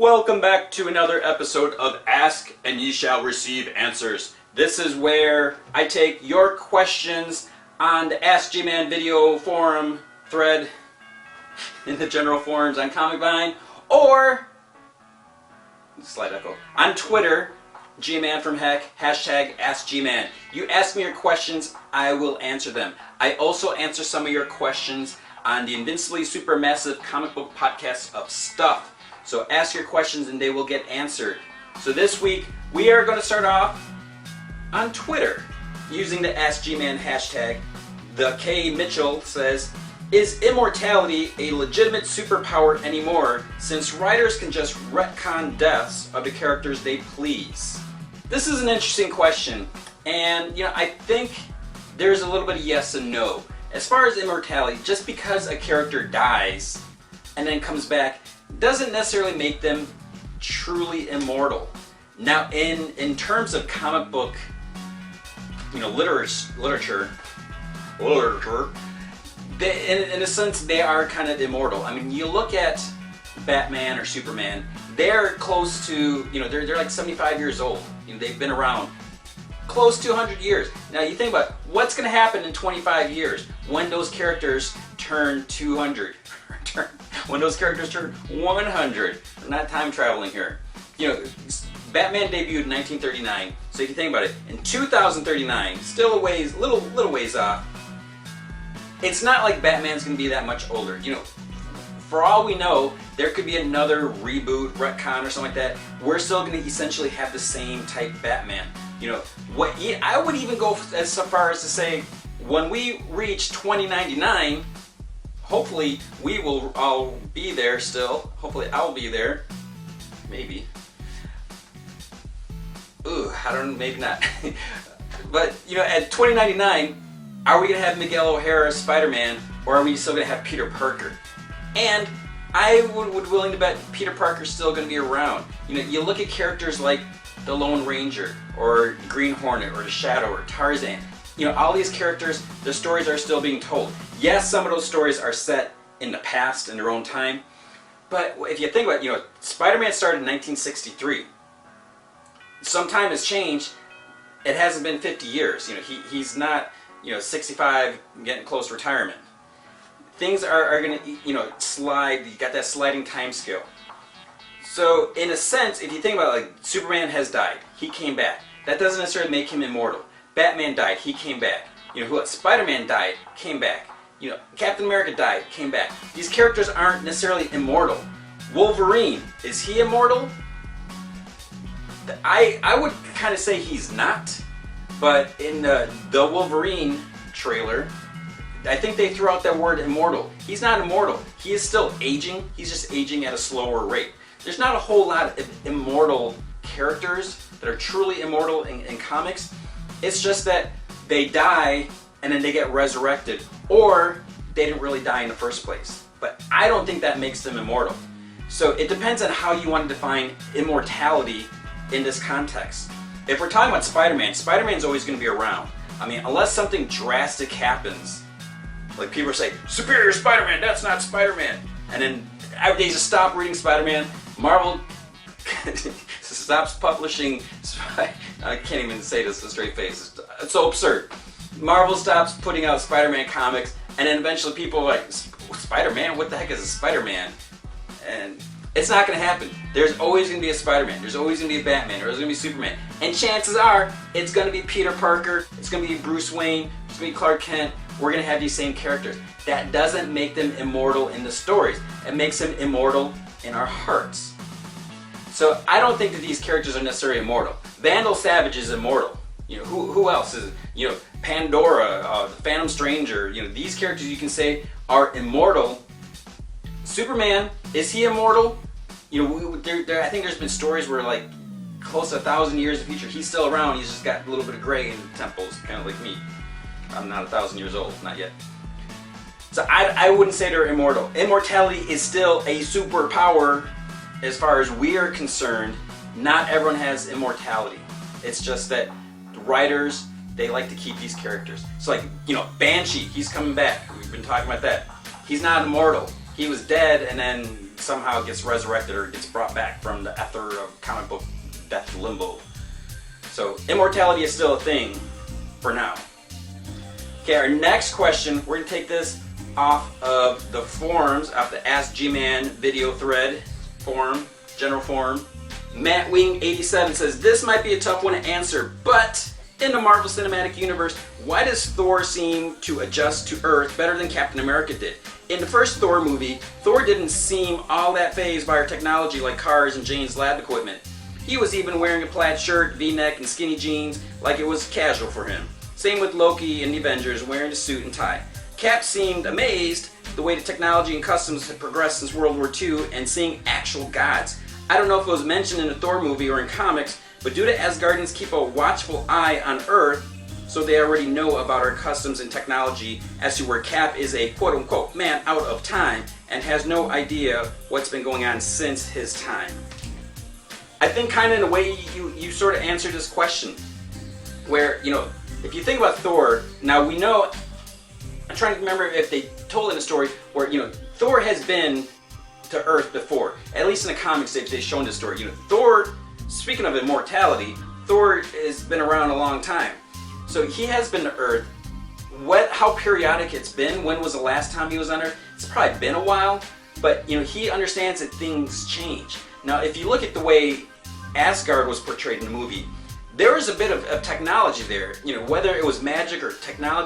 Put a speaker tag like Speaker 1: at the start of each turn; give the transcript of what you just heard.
Speaker 1: Welcome back to another episode of Ask and Ye Shall Receive Answers. This is where I take your questions on the Ask G-Man video forum thread in the general forums on Comic Vine or slight echo on Twitter, G-Man from Heck, hashtag Ask G-Man. You ask me your questions, I will answer them. I also answer some of your questions on the Invincibly Supermassive comic book podcast of Stuff. So ask your questions and they will get answered. So this week we are going to start off on Twitter using the Ask G-Man hashtag. The K. Mitchell says, is immortality a legitimate superpower anymore since writers can just retcon deaths of the characters they please? This is an interesting question, and I think there's a little bit of yes and no. As far as immortality, just because a character dies and then comes back doesn't necessarily make them truly immortal. Now, in terms of comic book, literature, they, in a sense, they are kind of immortal. I mean, you look at Batman or Superman; they're close to, they're like 75 years old. They've been around close to 100 years. Now, you think about what's going to happen in 25 years when those characters turn 200. When those characters turn 100, I'm not time traveling here. Batman debuted in 1939, so if you think about it, in 2039, still a ways, little ways off. It's not like Batman's going to be that much older. For all we know, there could be another reboot, retcon, or something like that. We're still going to essentially have the same type Batman. I would even go as far as to say, when we reach 2099. Hopefully we will all be there still. Hopefully I'll be there. Maybe. Ooh, I don't know, maybe not. But, at 2099, are we going to have Miguel O'Hara as Spider-Man, or are we still going to have Peter Parker? And I would willing to bet Peter Parker's still going to be around. You look at characters like the Lone Ranger, or Green Hornet, or the Shadow, or Tarzan. All these characters, their stories are still being told. Yes, some of those stories are set in the past, in their own time. But if you think about it, Spider-Man started in 1963. Some time has changed. It hasn't been 50 years. He's not, 65, getting close to retirement. Things are going to, slide. You got that sliding time scale. So, in a sense, if you think about it, like, Superman has died. He came back. That doesn't necessarily make him immortal. Batman died, he came back. Spider-Man died, came back. Captain America died, came back. These characters aren't necessarily immortal. Wolverine, is he immortal? I would kind of say he's not. But in the Wolverine trailer, I think they threw out that word immortal. He's not immortal. He is still aging. He's just aging at a slower rate. There's not a whole lot of immortal characters that are truly immortal in comics. It's just that they die and then they get resurrected, or they didn't really die in the first place. But I don't think that makes them immortal. So it depends on how you want to define immortality in this context. If we're talking about Spider-Man, Spider-Man's always going to be around. I mean, unless something drastic happens, like people say, Superior Spider-Man, that's not Spider-Man. And then they just stop reading Spider-Man. Marvel stops publishing. I can't even say this with a straight face. It's so absurd. Marvel stops putting out Spider-Man comics, and then eventually people are like, Spider-Man? What the heck is a Spider-Man? And it's not going to happen. There's always going to be a Spider-Man. There's always going to be a Batman. There's going to be Superman. And chances are, it's going to be Peter Parker. It's going to be Bruce Wayne. It's going to be Clark Kent. We're going to have these same characters. That doesn't make them immortal in the stories. It makes them immortal in our hearts. So I don't think that these characters are necessarily immortal. Vandal Savage is immortal. Who else is? Pandora, the Phantom Stranger. These characters you can say are immortal. Superman, is he immortal? I think there's been stories where like close to 1,000 years in the future, he's still around. He's just got a little bit of gray in the temples, kind of like me. I'm not 1,000 years old, not yet. So I wouldn't say they're immortal. Immortality is still a superpower. As far as we are concerned, not everyone has immortality. It's just that the writers, they like to keep these characters. So like, Banshee, he's coming back. We've been talking about that. He's not immortal. He was dead and then somehow gets resurrected or gets brought back from the ether of comic book death limbo. So immortality is still a thing for now. Okay, our next question, we're going to take this off of the forums, off the Ask G-Man video thread forum, general forum. Matt Wing 87 says, this might be a tough one to answer, but in the Marvel Cinematic Universe, why does Thor seem to adjust to Earth better than Captain America did? In the first Thor movie, Thor didn't seem all that fazed by our technology like cars and Jane's lab equipment. He was even wearing a plaid shirt, V-neck, and skinny jeans like it was casual for him. Same with Loki and the Avengers wearing a suit and tie. Cap seemed amazed the way the technology and customs had progressed since World War II and seeing actual gods. I don't know if it was mentioned in the Thor movie or in comics, but do the Asgardians keep a watchful eye on Earth so they already know about our customs and technology as to where Cap is a quote-unquote man out of time and has no idea what's been going on since his time? I think kind of in a way you sort of answered this question where, you know, if you think about Thor, now we know, I'm trying to remember if they told in a story where, you know, Thor has been to Earth before. At least in the comics they've shown this story. You know, Thor, speaking of immortality, Thor has been around a long time. So he has been to Earth. How periodic it's been, when was the last time he was on Earth? It's probably been a while, but you know, he understands that things change. Now if you look at the way Asgard was portrayed in the movie, there was a bit of technology there. You know, whether it was magic or technology